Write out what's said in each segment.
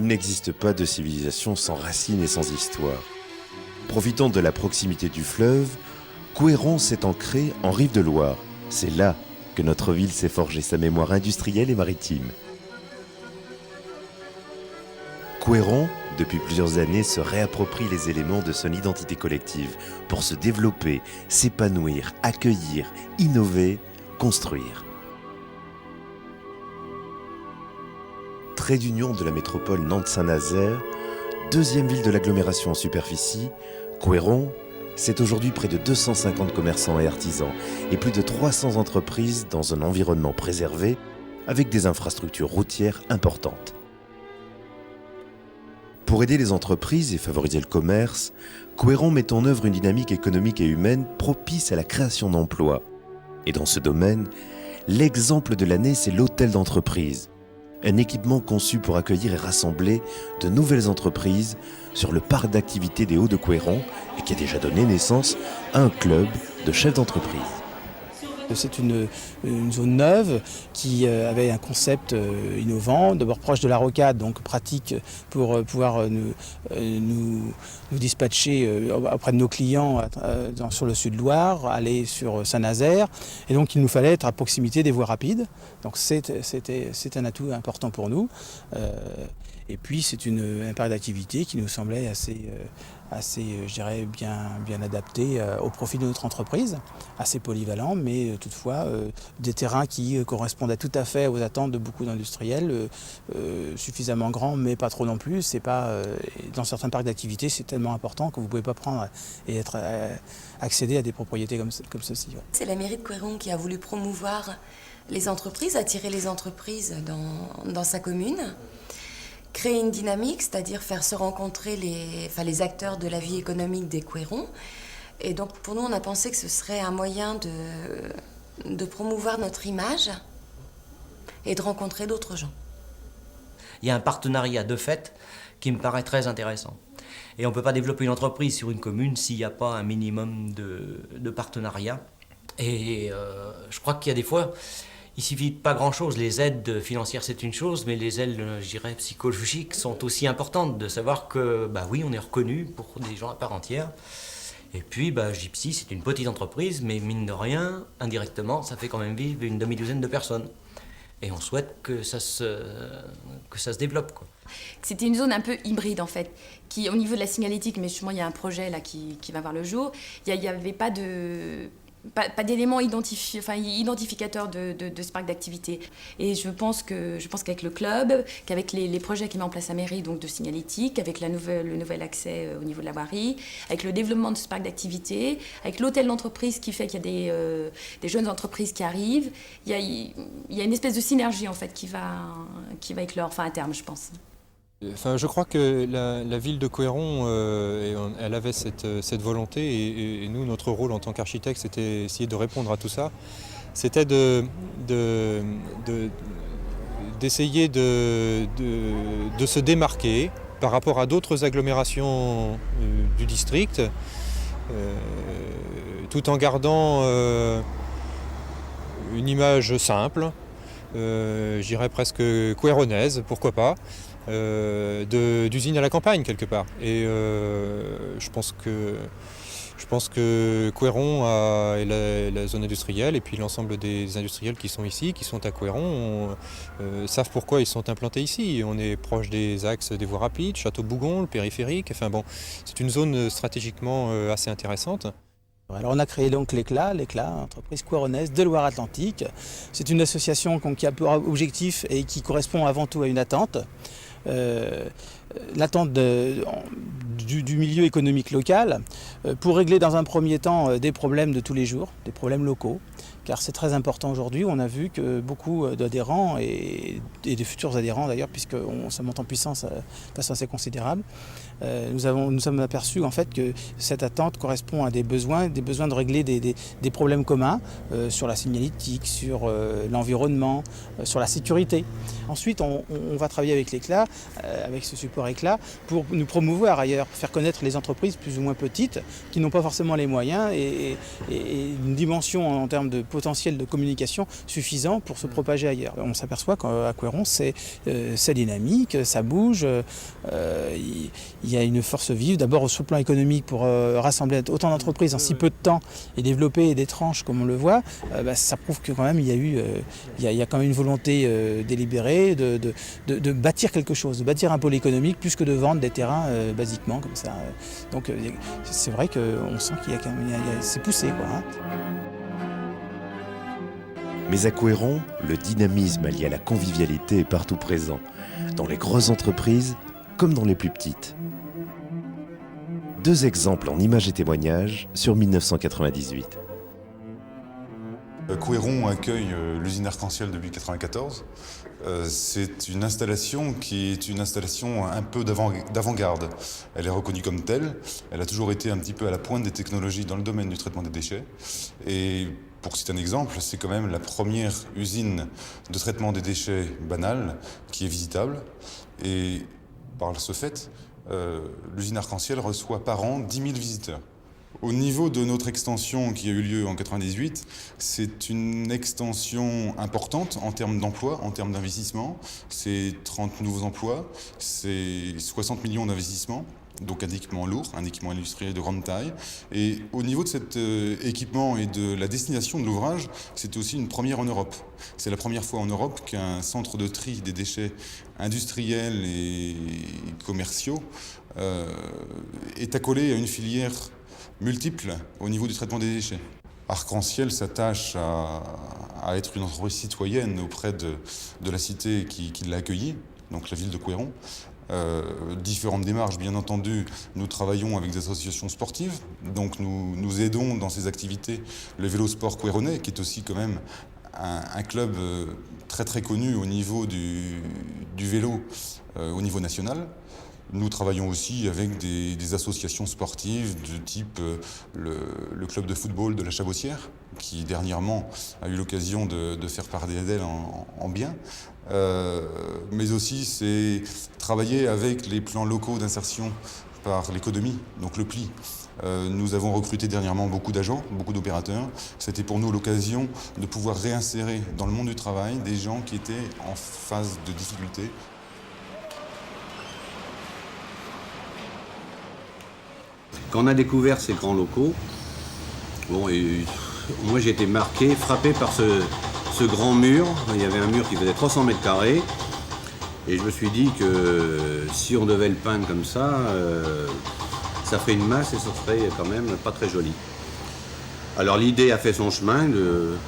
Il n'existe pas de civilisation sans racines et sans histoire. Profitant de la proximité du fleuve, Couëron s'est ancré en rive de Loire. C'est là que notre ville s'est forgé sa mémoire industrielle et maritime. Couëron, depuis plusieurs années, se réapproprie les éléments de son identité collective pour se développer, s'épanouir, accueillir, innover, construire. Trait d'union de la métropole Nantes-Saint-Nazaire, deuxième ville de l'agglomération en superficie, Couëron, c'est aujourd'hui près de 250 commerçants et artisans et plus de 300 entreprises dans un environnement préservé avec des infrastructures routières importantes. Pour aider les entreprises et favoriser le commerce, Couëron met en œuvre une dynamique économique et humaine propice à la création d'emplois. Et dans ce domaine, l'exemple de l'année, c'est l'hôtel d'entreprise. Un équipement conçu pour accueillir et rassembler de nouvelles entreprises sur le parc d'activités des Hauts de Couëron et qui a déjà donné naissance à un club de chefs d'entreprise. C'est une zone neuve qui avait un concept innovant, d'abord proche de la rocade, donc pratique pour pouvoir nous dispatcher auprès de nos clients sur le Sud-Loire, aller sur Saint-Nazaire. Et donc il nous fallait être à proximité des voies rapides. Donc c'est un atout important pour nous. Et puis c'est un parc d'activité qui nous semblait assez je dirais, bien adapté au profit de notre entreprise, assez polyvalent, mais toutefois des terrains qui correspondaient tout à fait aux attentes de beaucoup d'industriels, suffisamment grands, mais pas trop non plus. C'est pas, dans certains parcs d'activité, c'est tellement important que vous ne pouvez pas prendre et accéder à des propriétés comme ceci. Ouais. C'est la mairie de Couëron qui a voulu promouvoir les entreprises, attirer les entreprises dans sa commune. Créer une dynamique, c'est-à-dire faire se rencontrer les acteurs de la vie économique des Couëron. Et donc pour nous, on a pensé que ce serait un moyen de promouvoir notre image et de rencontrer d'autres gens. Il y a un partenariat de fait qui me paraît très intéressant. Et on ne peut pas développer une entreprise sur une commune s'il n'y a pas un minimum de partenariat. Et je crois qu'il y a des fois... Il suffit de pas grand-chose. Les aides financières, c'est une chose, mais les aides, je dirais, psychologiques sont aussi importantes. De savoir que, oui, on est reconnu pour des gens à part entière. Et puis, Gypsy, c'est une petite entreprise, mais mine de rien, indirectement, ça fait quand même vivre une demi-douzaine de personnes. Et on souhaite que ça se développe, quoi. C'était une zone un peu hybride, en fait, qui, au niveau de la signalétique, mais justement, il y a un projet là qui va voir le jour. Il n'y avait pas d'éléments identificateurs de ce parc d'activité. Et je pense qu'avec le club, qu'avec les projets qui met en place la mairie, donc de signalétique, avec le nouvel accès au niveau de la voirie, avec le développement de ce parc d'activité, avec l'hôtel d'entreprise qui fait qu'il y a des jeunes entreprises qui arrivent, il y a une espèce de synergie en fait qui va éclore, à terme, je pense. Je crois que la ville de Couëron, elle avait cette volonté et nous, notre rôle en tant qu'architecte, c'était essayer de répondre à tout ça. C'était d'essayer de se démarquer par rapport à d'autres agglomérations du district, tout en gardant une image simple, je dirais presque couéronnaise, pourquoi pas. D'usine à la campagne quelque part. Et je pense que Couëron et la zone industrielle et puis l'ensemble des industriels qui sont ici, qui sont à Couëron, savent pourquoi ils sont implantés ici. On est proche des axes des voies rapides, Château-Bougon, le périphérique. C'est une zone stratégiquement assez intéressante. Alors on a créé donc l'Éclat, entreprise couéronnaise de Loire-Atlantique. C'est une association qui a pour objectif et qui correspond avant tout à une attente. L'attente du milieu économique local pour régler dans un premier temps des problèmes de tous les jours, des problèmes locaux, car c'est très important aujourd'hui. On a vu que beaucoup d'adhérents et de futurs adhérents d'ailleurs, puisque ça monte en puissance de façon assez considérable, nous sommes aperçus en fait que cette attente correspond à des besoins de régler des problèmes communs sur la signalétique, sur l'environnement, sur la sécurité. Ensuite, on va travailler avec l'Éclat, avec ce support Éclat, pour nous promouvoir ailleurs, faire connaître les entreprises plus ou moins petites qui n'ont pas forcément les moyens et une dimension en termes de potentiel de communication suffisant pour se propager ailleurs. On s'aperçoit qu'à Couëron, c'est dynamique, ça bouge, il y a une force vive. D'abord sur le plan économique, pour rassembler autant d'entreprises en si peu de temps et développer des tranches comme on le voit, ça prouve que quand même il y a quand même une volonté délibérée de bâtir quelque chose, de bâtir un pôle économique plus que de vendre des terrains basiquement comme ça. Donc c'est vrai qu'on sent qu'il y a quand même, c'est poussé quoi. Hein. Mais à Couëron, le dynamisme allié à la convivialité est partout présent, dans les grosses entreprises comme dans les plus petites. 2 exemples en images et témoignages sur 1998. Couëron accueille l'usine Arc-en-Ciel depuis 1994. C'est une installation qui est une installation un peu d'avant-garde. Elle est reconnue comme telle. Elle a toujours été un petit peu à la pointe des technologies dans le domaine du traitement des déchets. Et pour citer un exemple, c'est quand même la première usine de traitement des déchets banals qui est visitable. Et par ce fait, l'usine Arc-en-Ciel reçoit par an 10 000 visiteurs. Au niveau de notre extension qui a eu lieu en 1998, c'est une extension importante en termes d'emploi, en termes d'investissement. C'est 30 nouveaux emplois, c'est 60 millions d'investissements, donc un équipement lourd, un équipement industriel de grande taille. Et au niveau de cet équipement et de la destination de l'ouvrage, c'est aussi une première en Europe. C'est la première fois en Europe qu'un centre de tri des déchets industriels et commerciaux est accolé à une filière multiples au niveau du traitement des déchets. Arc-en-Ciel s'attache à être une entreprise citoyenne auprès de la cité qui l'a accueillie, donc la ville de Couëron. Différentes démarches, bien entendu. Nous travaillons avec des associations sportives, donc nous aidons dans ces activités le Vélosport Couéronnais, qui est aussi quand même un club très très connu au niveau du vélo au niveau national. Nous travaillons aussi avec des associations sportives de type le club de football de la Chabossière, qui dernièrement a eu l'occasion de faire parler d'elle en bien. Mais aussi, c'est travailler avec les plans locaux d'insertion par l'économie, donc le PLI. Nous avons recruté dernièrement beaucoup d'agents, beaucoup d'opérateurs. C'était pour nous l'occasion de pouvoir réinsérer dans le monde du travail des gens qui étaient en phase de difficulté. Quand on a découvert ces grands locaux, moi j'ai été marqué, frappé par ce grand mur. Il y avait un mur qui faisait 300 mètres carrés. Et je me suis dit que si on devait le peindre comme ça ferait une masse et ça serait quand même pas très joli. Alors l'idée a fait son chemin,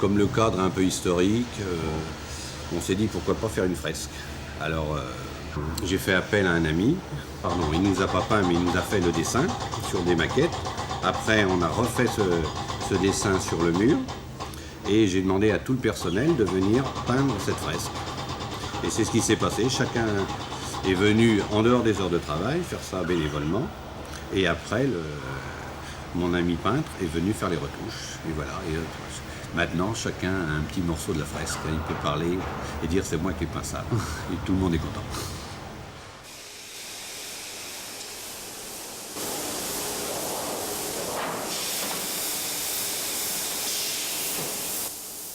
comme le cadre est un peu historique, on s'est dit pourquoi pas faire une fresque. Alors j'ai fait appel à un ami, il ne nous a pas peint mais il nous a fait le dessin sur des maquettes. Après on a refait ce dessin sur le mur et j'ai demandé à tout le personnel de venir peindre cette fresque. Et c'est ce qui s'est passé, chacun est venu en dehors des heures de travail faire ça bénévolement. Et après, mon ami peintre est venu faire les retouches. Et voilà. Et maintenant, chacun a un petit morceau de la fresque. Il peut parler et dire c'est moi qui ai peint ça. Et tout le monde est content.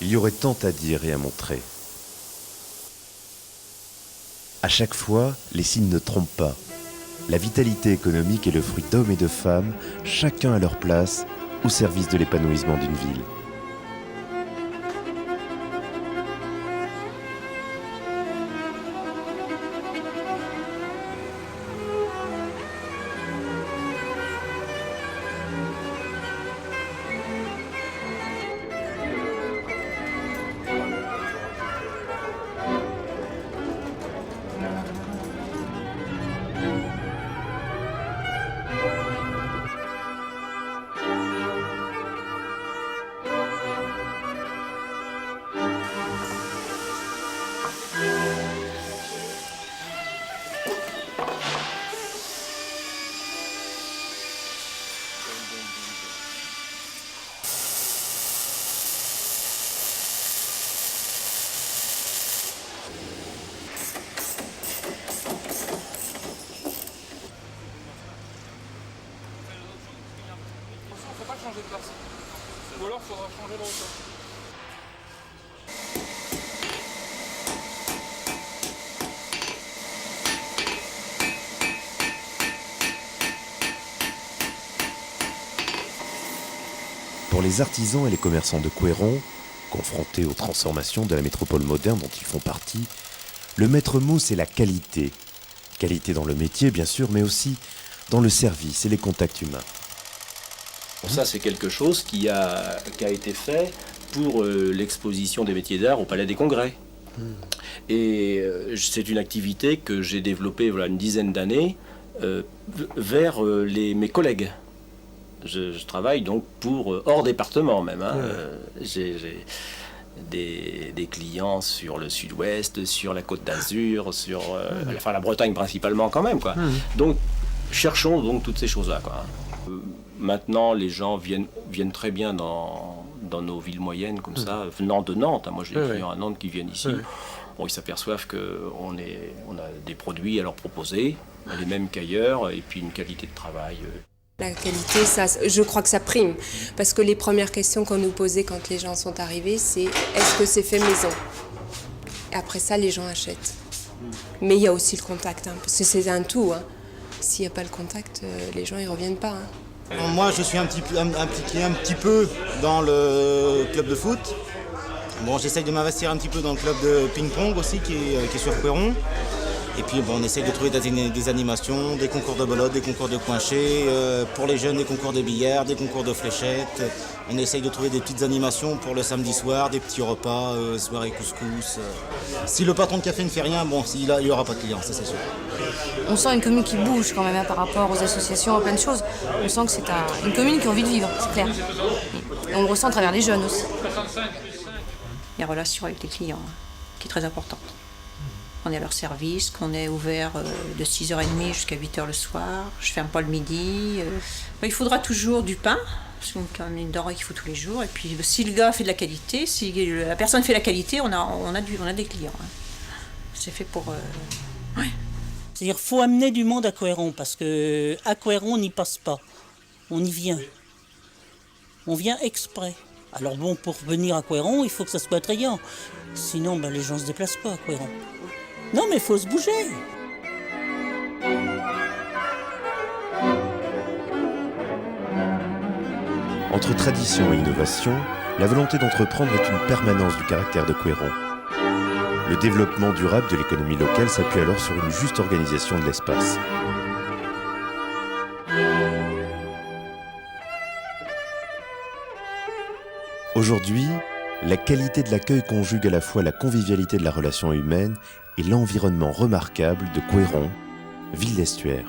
Il y aurait tant à dire et à montrer. À chaque fois, les signes ne trompent pas. La vitalité économique est le fruit d'hommes et de femmes, chacun à leur place, au service de l'épanouissement d'une ville. Ou alors il faudra changer le ressort. les artisans et les commerçants de Couëron, confrontés aux transformations de la métropole moderne dont ils font partie, le maître mot c'est la qualité. Qualité dans le métier bien sûr, mais aussi dans le service et les contacts humains. Ça, c'est quelque chose qui a été fait pour l'exposition des métiers d'art au Palais des Congrès. Et c'est une activité que j'ai développée une dizaine d'années vers mes collègues. Je travaille donc pour hors département même. J'ai des clients sur le sud-ouest, sur la Côte d'Azur, sur la Bretagne principalement quand même, quoi. Donc cherchons donc toutes ces choses-là, quoi. Maintenant, les gens viennent très bien dans nos villes moyennes comme ça, venant de Nantes. Moi, j'ai des clients à Nantes qui viennent ici. Bon, ils s'aperçoivent qu'on a des produits à leur proposer, les mêmes qu'ailleurs, et puis une qualité de travail. La qualité, ça, je crois que ça prime. Parce que les premières questions qu'on nous posait quand les gens sont arrivés, c'est est-ce que c'est fait maison? Et après ça, les gens achètent. Mais il y a aussi le contact, parce que c'est un tout. S'il n'y a pas le contact, les gens ne reviennent pas. Moi, je suis un petit peu dans le club de foot. Bon, j'essaye de m'investir un petit peu dans le club de ping-pong aussi, qui est sur Couëron. Et puis on essaye de trouver des animations, des concours de belote, des concours de coinchés, pour les jeunes des concours de billard, des concours de fléchettes. On essaye de trouver des petites animations pour le samedi soir, des petits repas, soirée couscous. Si le patron de café ne fait rien, bon, il n'y aura pas de clients, ça c'est sûr. On sent une commune qui bouge quand même par rapport aux associations, à plein de choses. On sent que c'est une commune qui a envie de vivre, c'est clair. Et on le ressent à travers les jeunes aussi. Il y a une relation avec les clients qui est très importante. On est à leur service, qu'on est ouvert de 6h30 jusqu'à 8h le soir. Je ferme pas le midi. Il faudra toujours du pain, parce qu'on a quand même une denrée qu'il faut tous les jours. Et puis si le gars fait de la qualité, si la personne fait la qualité, on a des clients. C'est fait pour... C'est-à-dire qu'il faut amener du monde à Couëron, parce qu'à Couëron, on n'y passe pas. On y vient. On vient exprès. Alors bon, pour venir à Couëron, il faut que ça soit attrayant. Sinon, les gens ne se déplacent pas à Couëron. Non, mais il faut se bouger. Entre tradition et innovation, la volonté d'entreprendre est une permanence du caractère de Couëron. Le développement durable de l'économie locale s'appuie alors sur une juste organisation de l'espace. Aujourd'hui, la qualité de l'accueil conjugue à la fois la convivialité de la relation humaine et l'environnement remarquable de Couëron, ville d'estuaire.